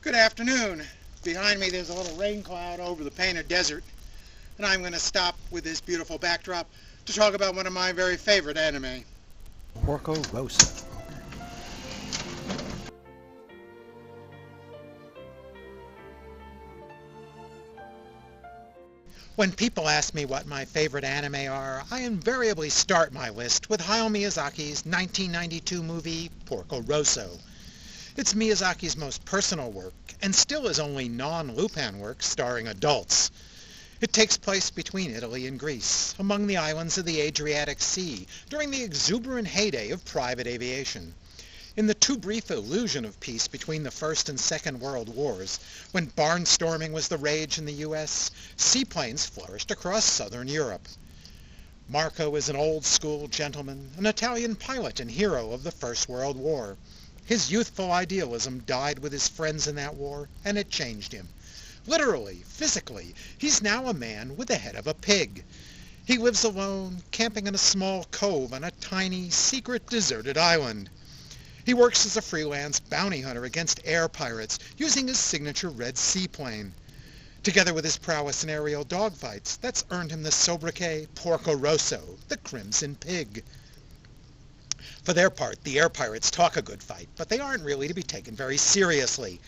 Good afternoon. Behind me there's a little rain cloud over the painted desert, and I'm going to stop with this beautiful backdrop to talk about one of my very favorite anime. Porco Rosso. When people ask me what my favorite anime are, I invariably start my list with Hayao Miyazaki's 1992 movie Porco Rosso. It's Miyazaki's most personal work, and still his only non-Lupin work starring adults. It takes place between Italy and Greece, among the islands of the Adriatic Sea, during the exuberant heyday of private aviation. In the too brief illusion of peace between the First and Second World Wars, when barnstorming was the rage in the U.S., seaplanes flourished across southern Europe. Marco is an old-school gentleman, an Italian pilot and hero of the First World War. His youthful idealism died with his friends in that war, and it changed him. Literally, physically, he's now a man with the head of a pig. He lives alone, camping in a small cove on a tiny, secret, deserted island. He works as a freelance bounty hunter against air pirates, using his signature red seaplane. Together with his prowess in aerial dogfights, that's earned him the sobriquet Porco Rosso, the Crimson Pig. For their part, the air pirates talk a good fight, but they aren't really to be taken very seriously.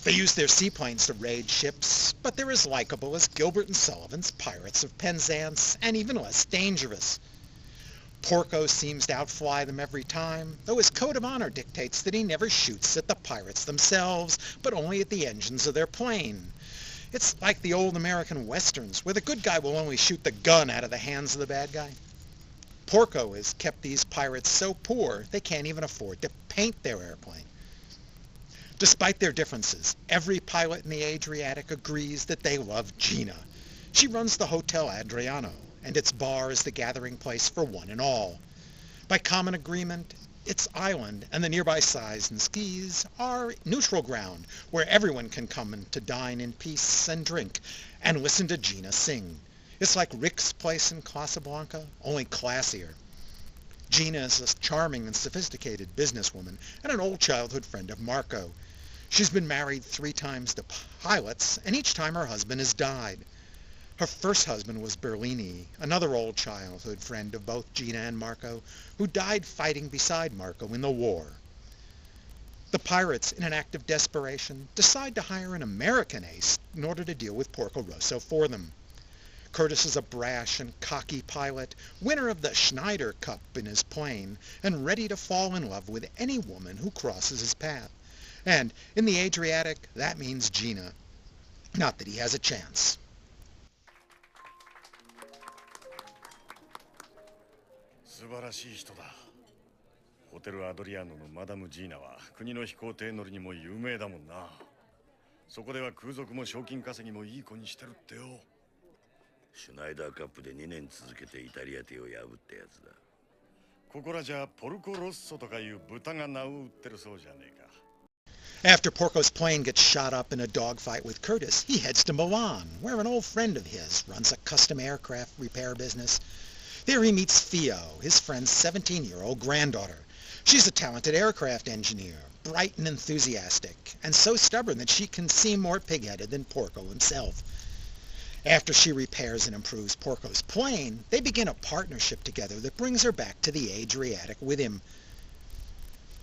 They use their seaplanes to raid ships, but they're as likable as Gilbert and Sullivan's Pirates of Penzance, and even less dangerous. Porco seems to outfly them every time, though his code of honor dictates that he never shoots at the pirates themselves, but only at the engines of their plane. It's like the old American westerns, where the good guy will only shoot the gun out of the hands of the bad guy. Porco has kept these pirates so poor they can't even afford to paint their airplane. Despite their differences, every pilot in the Adriatic agrees that they love Gina. She runs the Hotel Adriano, and its bar is the gathering place for one and all. By common agreement, its island and the nearby size and skis are neutral ground where everyone can come in to dine in peace and drink and listen to Gina sing. It's like Rick's place in Casablanca, only classier. Gina is a charming and sophisticated businesswoman and an old childhood friend of Marco. She's been married 3 times to pilots, and each time her husband has died. Her first husband was Berlini, another old childhood friend of both Gina and Marco, who died fighting beside Marco in the war. The pirates, in an act of desperation, decide to hire an American ace in order to deal with Porco Rosso for them. Curtis is a brash and cocky pilot, winner of the Schneider Cup in his plane, and ready to fall in love with any woman who crosses his path. And in the Adriatic, that means Gina. Not that he has a chance. 素晴らしい人だ。ホテルアドリアーノのマダム・ジーナは国の飛行艇乗りにも有名だもんな。そこでは空賊も賞金稼ぎもいい子にしてるってよ。シュナイダーカップで2年続けてイタリア艇を破ったやつだ。ここらじゃポルコロッソとかいう豚が名を売ってるそうじゃねえか。After Porco's plane gets shot up in a dogfight with Curtis, he heads to Milan, where an old friend of his runs a custom aircraft repair business. There he meets Theo, his friend's 17-year-old granddaughter. She's a talented aircraft engineer, bright and enthusiastic, and so stubborn that she can seem more pig-headed than Porco himself. After she repairs and improves Porco's plane, they begin a partnership together that brings her back to the Adriatic with him.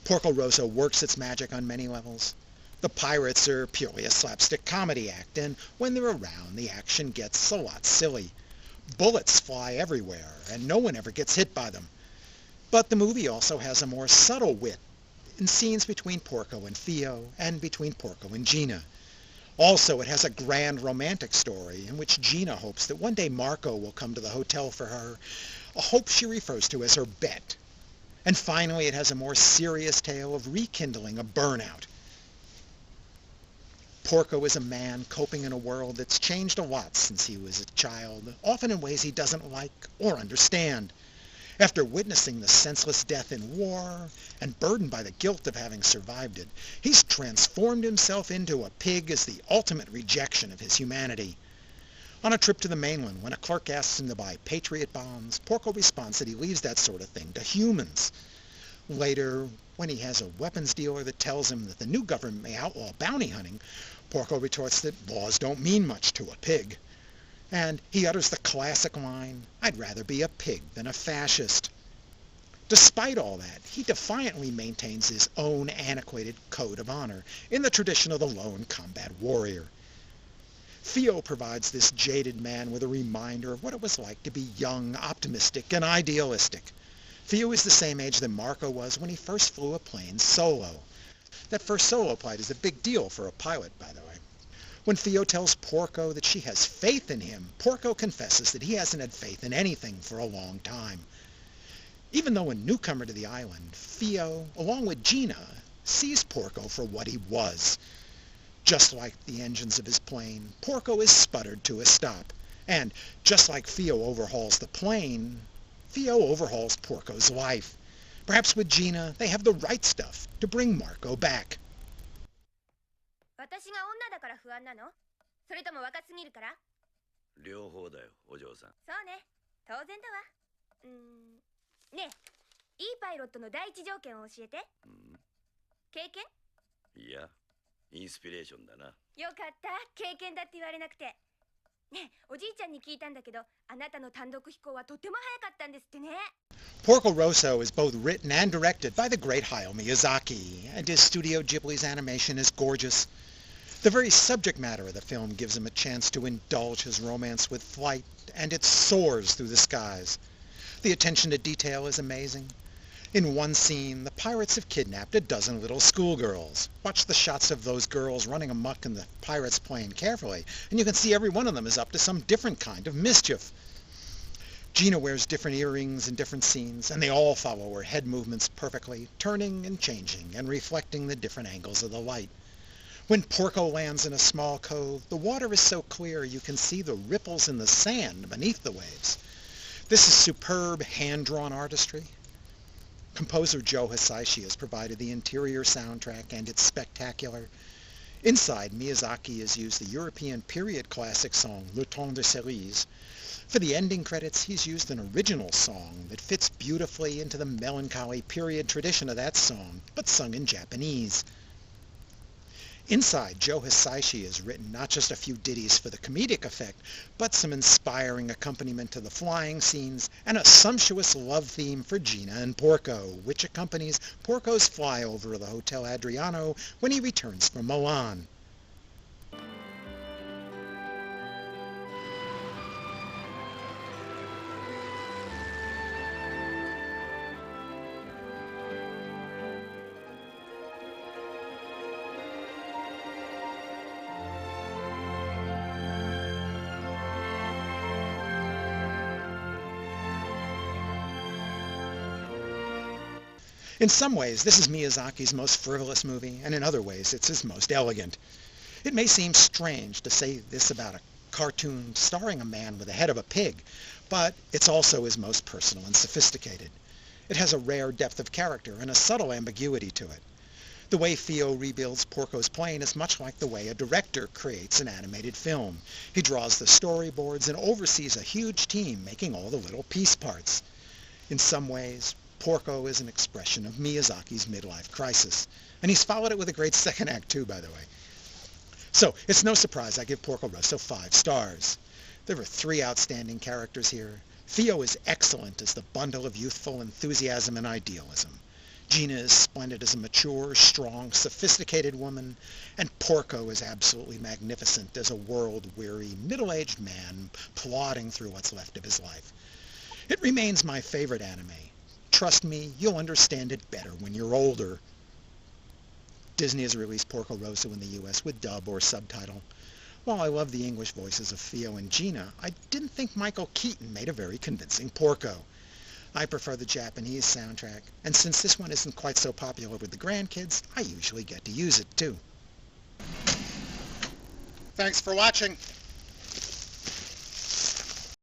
Porco Rosso works its magic on many levels. The pirates are purely a slapstick comedy act, and when they're around, the action gets a lot silly. Bullets fly everywhere, and no one ever gets hit by them. But the movie also has a more subtle wit in scenes between Porco and Theo, and between Porco and Gina. Also, it has a grand romantic story in which Gina hopes that one day Marco will come to the hotel for her, a hope she refers to as her bet. And finally, it has a more serious tale of rekindling a burnout. Porco is a man coping in a world that's changed a lot since he was a child, often in ways he doesn't like or understand. After witnessing the senseless death in war and burdened by the guilt of having survived it, he's transformed himself into a pig as the ultimate rejection of his humanity. On a trip to the mainland, when a clerk asks him to buy Patriot bonds, Porco responds that he leaves that sort of thing to humans. Later, When he has a weapons dealer that tells him that the new government may outlaw bounty hunting, Porco retorts that laws don't mean much to a pig. And he utters the classic line, "I'd rather be a pig than a fascist." Despite all that, he defiantly maintains his own antiquated code of honor in the tradition of the lone combat warrior. Theo provides this jaded man with a reminder of what it was like to be young, optimistic, and idealistic. Theo is the same age that Marco was when he first flew a plane solo. That first solo flight is a big deal for a pilot, by the way. When Theo tells Porco that she has faith in him, Porco confesses that he hasn't had faith in anything for a long time. Even though a newcomer to the island, Theo, along with Gina, sees Porco for what he was. Just like the engines of his plane, Porco is sputtered to a stop. And just like Theo overhauls the plane, Theo overhauls Porco's life. Perhaps with Gina, they have the right stuff to bring Marco back. 私が女だから不安なの？それとも若すぎるから？両方だよ、お嬢さん。そうね、当然だわ。ねえ、いいパイロットの第一条件を教えて。経験？いや、インスピレーションだな。よかった、経験だって言われなくて。ねえ、おじいちゃんに聞いたんだけど、あなたの単独飛行はとても早かったんですってね。Porco Rosso is both written and directed by the great Hayao Miyazaki, and his Studio Ghibli's animation is gorgeous. The very subject matter of the film gives him a chance to indulge his romance with flight, and it soars through the skies. The attention to detail is amazing. In one scene, the pirates have kidnapped a dozen little schoolgirls. Watch the shots of those girls running amok in the pirates' plane carefully, and you can see every one of them is up to some different kind of mischief. Gina wears different earrings in different scenes, and they all follow her head movements perfectly, turning and changing and reflecting the different angles of the light. When Porco lands in a small cove, the water is so clear you can see the ripples in the sand beneath the waves. This is superb hand-drawn artistry. Composer Joe Hisaishi has provided the interior soundtrack, and it's spectacular. Inside, Miyazaki has used the European period classic song Le Temps de Cerise. For the ending credits, he's used an original song that fits beautifully into the melancholy period tradition of that song, but sung in Japanese. Inside, Joe Hisaishi has written not just a few ditties for the comedic effect, but some inspiring accompaniment to the flying scenes and a sumptuous love theme for Gina and Porco, which accompanies Porco's flyover of the Hotel Adriano when he returns from Milan. In some ways, this is Miyazaki's most frivolous movie, and in other ways, it's his most elegant. It may seem strange to say this about a cartoon starring a man with the head of a pig, but it's also his most personal and sophisticated. It has a rare depth of character and a subtle ambiguity to it. The way Theo rebuilds Porco's plane is much like the way a director creates an animated film. He draws the storyboards and oversees a huge team making all the little piece parts. In some ways, Porco is an expression of Miyazaki's midlife crisis, and he's followed it with a great second act too, by the way. So, it's no surprise I give Porco Rosso 5 stars. There are 3 outstanding characters here. Theo is excellent as the bundle of youthful enthusiasm and idealism. Gina is splendid as a mature, strong, sophisticated woman, and Porco is absolutely magnificent as a world-weary, middle-aged man plodding through what's left of his life. It remains my favorite anime. Trust me, you'll understand it better when you're older. Disney has released Porco Rosso in the US with dub or subtitle. While I love the English voices of Theo and Gina, I didn't think Michael Keaton made a very convincing Porco. I prefer the Japanese soundtrack, and since this one isn't quite so popular with the grandkids, I usually get to use it too. Thanks for watching.